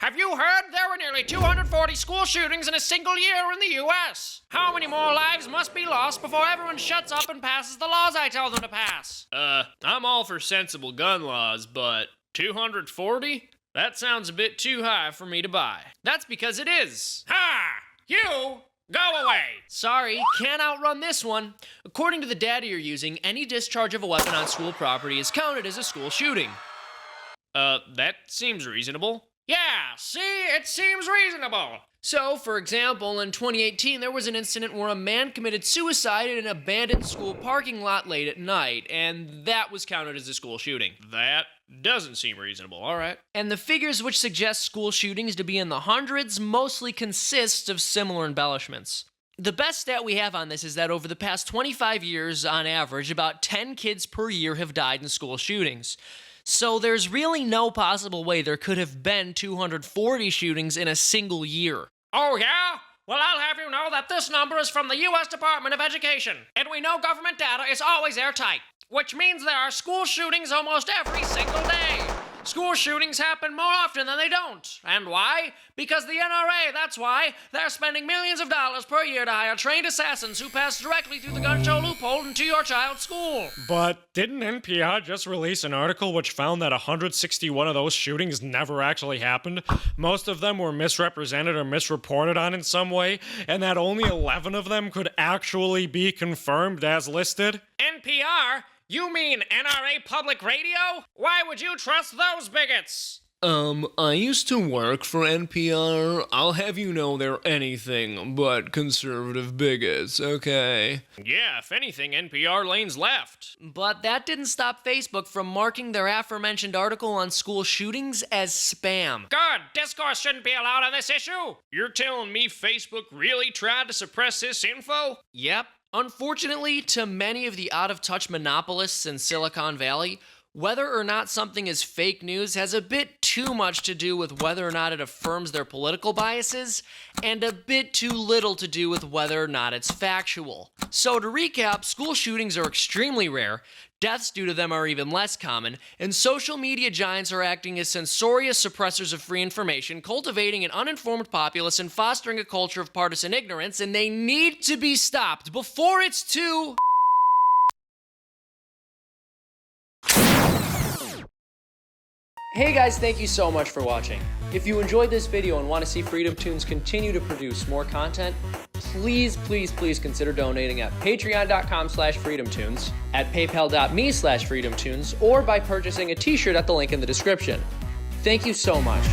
Have you heard? There were nearly 240 school shootings in a single year in the U.S. How many more lives must be lost before everyone shuts up and passes the laws I tell them to pass? I'm all for sensible gun laws, but 240? That sounds a bit too high for me to buy. That's because it is. Ha! You! Go away! Sorry, can't outrun this one. According to the data you're using, any discharge of a weapon on school property is counted as a school shooting. That seems reasonable. Yeah, see, it seems reasonable. So, for example, in 2018, there was an incident where a man committed suicide in an abandoned school parking lot late at night, and that was counted as a school shooting. That doesn't seem reasonable, alright. And the figures which suggest school shootings to be in the hundreds mostly consist of similar embellishments. The best stat we have on this is that over the past 25 years, on average, about 10 kids per year have died in school shootings. So there's really no possible way there could have been 240 shootings in a single year. Oh yeah? Well, I'll have you know that this number is from the U.S. Department of Education, and we know government data is always airtight, which means there are school shootings almost every single day. School shootings happen more often than they don't. And why? Because the NRA, that's why. They're spending millions of dollars per year to hire trained assassins who pass directly through the gun show loophole into your child's school. But didn't NPR just release an article which found that 161 of those shootings never actually happened? Most of them were misrepresented or misreported on in some way, and that only 11 of them could actually be confirmed as listed? NPR? You mean NRA Public Radio? Why would you trust those bigots? I used to work for NPR. I'll have you know they're anything but conservative bigots, okay? Yeah, if anything, NPR lanes left. But that didn't stop Facebook from marking their aforementioned article on school shootings as spam. Good. Discourse shouldn't be allowed on this issue. You're telling me Facebook really tried to suppress this info? Yep. Unfortunately, to many of the out-of-touch monopolists in Silicon Valley, whether or not something is fake news has a bit too much to do with whether or not it affirms their political biases, and a bit too little to do with whether or not it's factual. So to recap, school shootings are extremely rare, deaths due to them are even less common, and social media giants are acting as censorious suppressors of free information, cultivating an uninformed populace and fostering a culture of partisan ignorance, and they need to be stopped before it's too... Hey guys, thank you so much for watching. If you enjoyed this video and want to see FreedomToons continue to produce more content, please consider donating at patreon.com/freedomtoons, at paypal.me/freedomtoons, or by purchasing a t-shirt at the link in the description. Thank you so much.